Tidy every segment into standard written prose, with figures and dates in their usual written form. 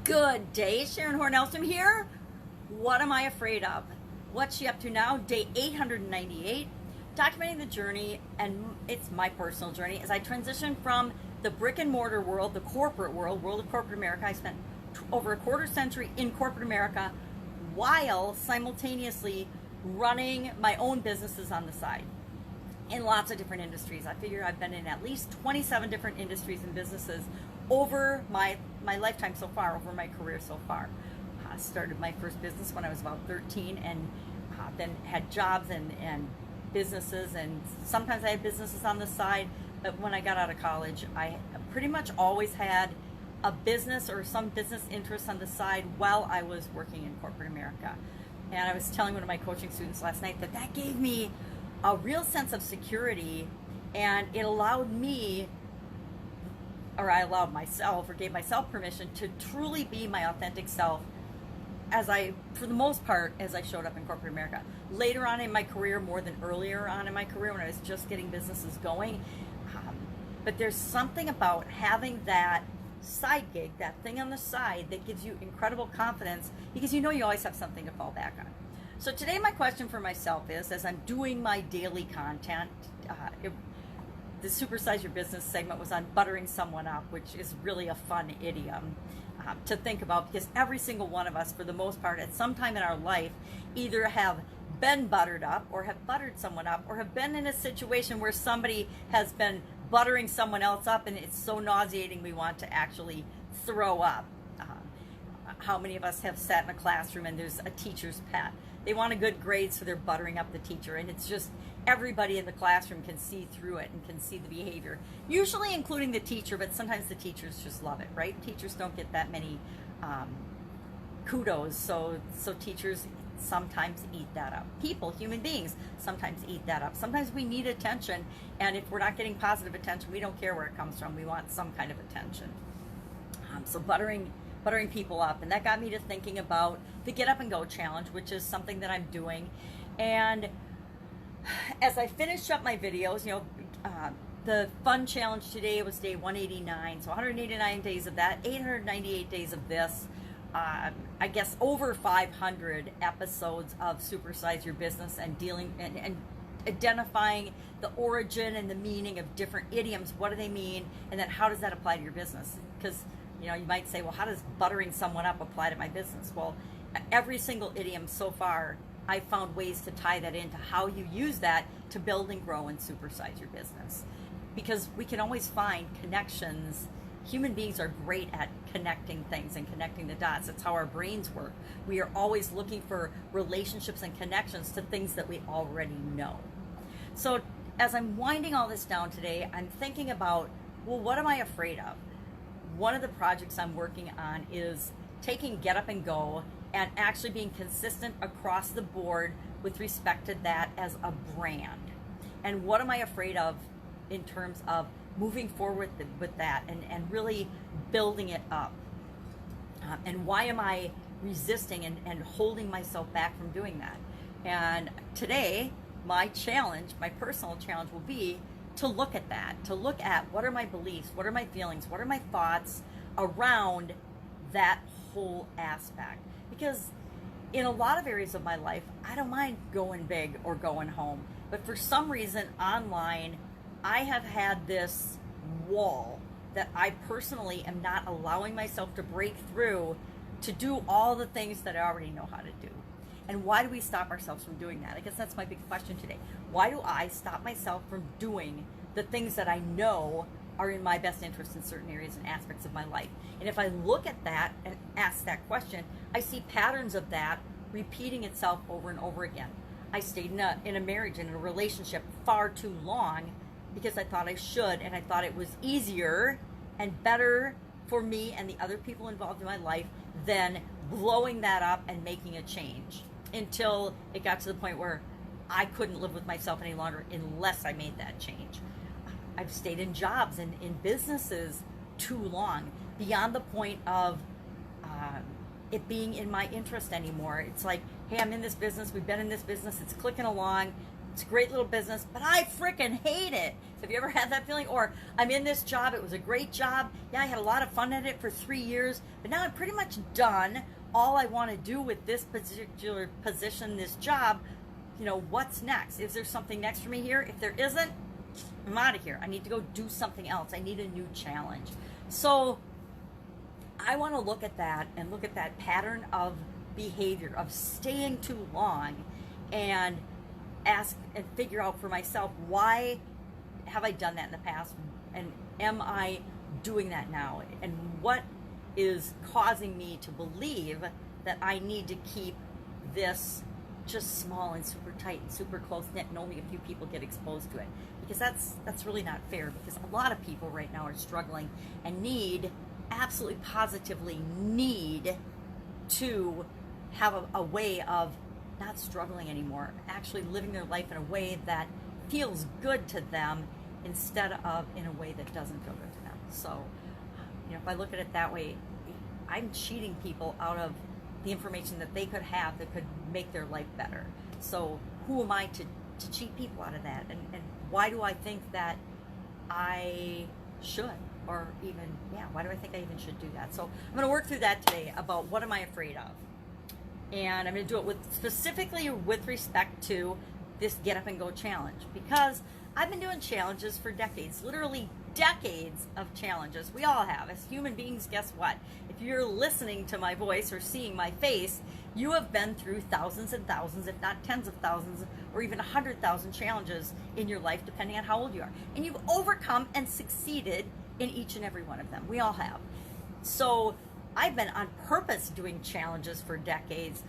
Good day, Sharon Horne-Ellstrom here. What am I afraid of? What's she up to now? Day 898, documenting the journey, and it's my personal journey as I transition from the brick and mortar world, the corporate world of corporate America. I spent over a quarter century in corporate America while simultaneously running my own businesses on the side in lots of different industries. I figure I've been in at least 27 different industries and businesses over my lifetime so far, over my career so far. I started my first business when I was about 13 and then had jobs and businesses, and sometimes I had businesses on the side, but when I got out of college, I pretty much always had a business or some business interest on the side while I was working in corporate America. And I was telling one of my coaching students last night that gave me a real sense of security, and it allowed me, or I allowed myself, or gave myself permission to truly be my authentic self as I, for the most part, as I showed up in corporate America. Later on in my career, more than earlier on in my career when I was just getting businesses going. But there's something about having that side gig, that thing on the side, that gives you incredible confidence because you know you always have something to fall back on. So today my question for myself is, as I'm doing my daily content, the Supersize Your Business segment was on buttering someone up, which is really a fun idiom to think about, because every single one of us, for the most part, at some time in our life, either have been buttered up or have buttered someone up or have been in a situation where somebody has been buttering someone else up and it's so nauseating we want to actually throw up. How many of us have sat in a classroom and there's a teacher's pet? They want a good grade, so they're buttering up the teacher, and it's just everybody in the classroom can see through it and can see the behavior, usually including the teacher, but sometimes the teachers just love it, right? Teachers don't get that many kudos, so teachers sometimes eat that up. People, human beings, sometimes eat that up. Sometimes we need attention, and if we're not getting positive attention, we don't care where it comes from. We want some kind of attention. So buttering people up, and that got me to thinking about the Get Up and Go challenge, which is something that I'm doing. And as I finished up my videos, the fun challenge today was day 189, so 189 days of that, 898 days of this. I guess over 500 episodes of Supersize Your Business and dealing and identifying the origin and the meaning of different idioms. What do they mean? And then how does that apply to your business? Because you might say, well, how does buttering someone up apply to my business? Well, every single idiom so far, I found ways to tie that into how you use that to build and grow and supersize your business. Because we can always find connections. Human beings are great at connecting things and connecting the dots. That's how our brains work. We are always looking for relationships and connections to things that we already know. So as I'm winding all this down today, I'm thinking about, well, what am I afraid of? One of the projects I'm working on is taking Get Up and Go and actually being consistent across the board with respect to that as a brand. And what am I afraid of in terms of moving forward with that and really building it up? And why am I resisting and holding myself back from doing that? And today, my challenge, my personal challenge will be to look at that, to look at what are my beliefs, what are my feelings, what are my thoughts around that whole aspect. Because in a lot of areas of my life, I don't mind going big or going home. But for some reason online, I have had this wall that I personally am not allowing myself to break through to do all the things that I already know how to do. And why do we stop ourselves from doing that? I guess that's my big question today. Why do I stop myself from doing the things that I know are in my best interest in certain areas and aspects of my life? And if I look at that and ask that question, I see patterns of that repeating itself over and over again. I stayed in a marriage and in a relationship far too long because I thought I should, and I thought it was easier and better for me and the other people involved in my life than blowing that up and making a change, until it got to the point where I couldn't live with myself any longer unless I made that change. I've stayed in jobs and in businesses too long, beyond the point of it being in my interest anymore. It's like, hey, I'm in this business, we've been in this business, it's clicking along, It's a great little business, but I freaking hate it. Have you ever had that feeling? Or I'm in this job, it was a great job. Yeah, I had a lot of fun at it for 3 years, but now I'm pretty much done. All I want to do with this particular position, this job, what's next? Is there something next for me here? If there isn't, I'm out of here. I need to go do something else. I need a new challenge. So I want to look at that and look at that pattern of behavior, of staying too long, and ask and figure out for myself, why have I done that in the past, and am I doing that now, and what is causing me to believe that I need to keep this just small and super tight and super close knit, and only a few people get exposed to it, because that's really not fair, because a lot of people right now are struggling and absolutely positively need to have a way of not struggling anymore, actually living their life in a way that feels good to them instead of in a way that doesn't feel good to them. So, if I look at it that way, I'm cheating people out of the information that they could have that could make their life better. So who am I to cheat people out of that? And why do I think that I should? Or even, why do I think I even should do that? So I'm going to work through that today about what am I afraid of. And I'm going to do it specifically with respect to this Get Up and Go challenge, because I've been doing challenges for decades, literally decades of challenges. We all have. As human beings, guess what? If you're listening to my voice or seeing my face, you have been through thousands and thousands, if not tens of thousands, or even 100,000 challenges in your life, depending on how old you are. And you've overcome and succeeded in each and every one of them. We all have. So I've been on purpose doing challenges for decades.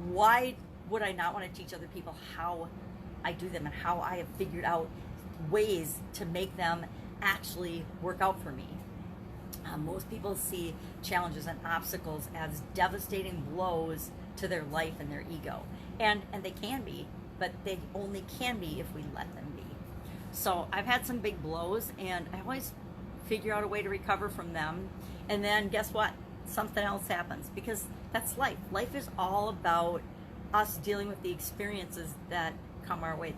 Why would I not want to teach other people how I do them and how I have figured out ways to make them actually work out for me? Most people see challenges and obstacles as devastating blows to their life and their ego. And they can be, but they only can be if we let them be. So I've had some big blows, and I always figure out a way to recover from them. And then guess what? Something else happens, because that's life. Life is all about us dealing with the experiences that come our way,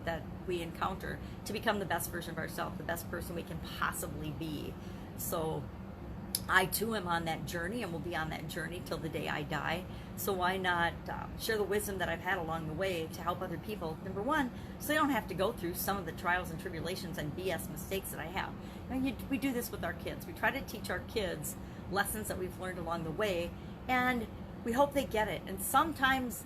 that we encounter, to become the best version of ourselves, the best person we can possibly be. So I too am on that journey, and will be on that journey till the day I die. So why not share the wisdom that I've had along the way to help other people, number one, so they don't have to go through some of the trials and tribulations and BS mistakes that I have. We do this with our kids. We try to teach our kids lessons that we've learned along the way, and we hope they get it. And sometimes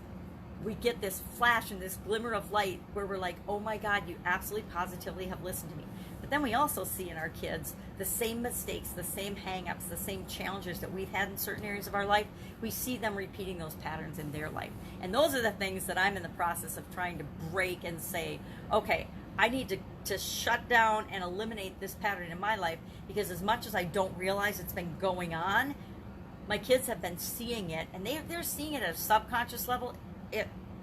we get this flash and this glimmer of light where we're like, oh my God, you absolutely positively have listened to me. But then we also see in our kids the same mistakes, the same hang-ups, the same challenges that we've had in certain areas of our life. We see them repeating those patterns in their life. And those are the things that I'm in the process of trying to break and say, okay, I need to shut down and eliminate this pattern in my life, because as much as I don't realize it's been going on, my kids have been seeing it, and they're seeing it at a subconscious level,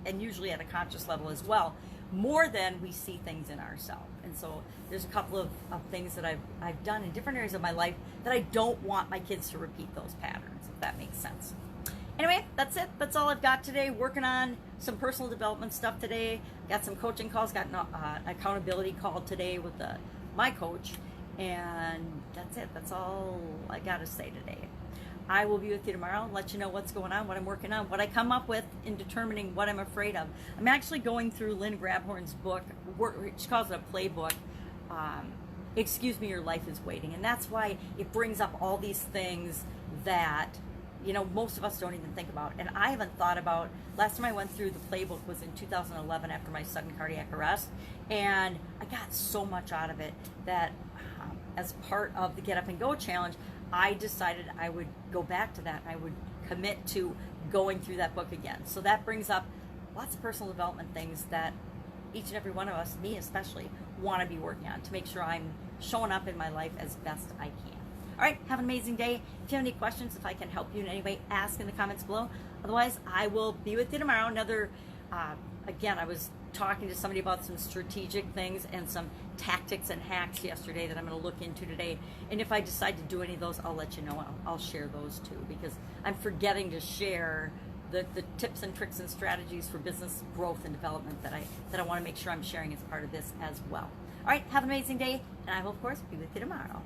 and usually at a conscious level as well, more than we see things in ourselves. And so there's a couple of things that I've done in different areas of my life that I don't want my kids to repeat those patterns, if that makes sense. Anyway, that's it. That's all I've got today. Working on some personal development stuff today. Got some coaching calls. Got an accountability call today with my coach. And that's it. That's all I got to say today. I will be with you tomorrow, let you know what's going on, what I'm working on, what I come up with in determining what I'm afraid of. I'm actually going through Lynn Grabhorn's book. She calls it a playbook. Excuse Me, Your Life is Waiting. And that's why it brings up all these things that, most of us don't even think about. And I haven't thought about, last time I went through the playbook was in 2011 after my sudden cardiac arrest. And I got so much out of it that as part of the Get Up and Go challenge, I decided I would go back to that. I would commit to going through that book again. So that brings up lots of personal development things that each and every one of us, me especially, want to be working on to make sure I'm showing up in my life as best I can. All right, have an amazing day. If you have any questions, if I can help you in any way, ask in the comments below. Otherwise, I will be with you tomorrow. Again, I was talking to somebody about some strategic things and some tactics and hacks yesterday that I'm going to look into today. And if I decide to do any of those, I'll let you know. I'll share those too, because I'm forgetting to share the tips and tricks and strategies for business growth and development that I want to make sure I'm sharing as part of this as well. All right, have an amazing day, and I will, of course, be with you tomorrow.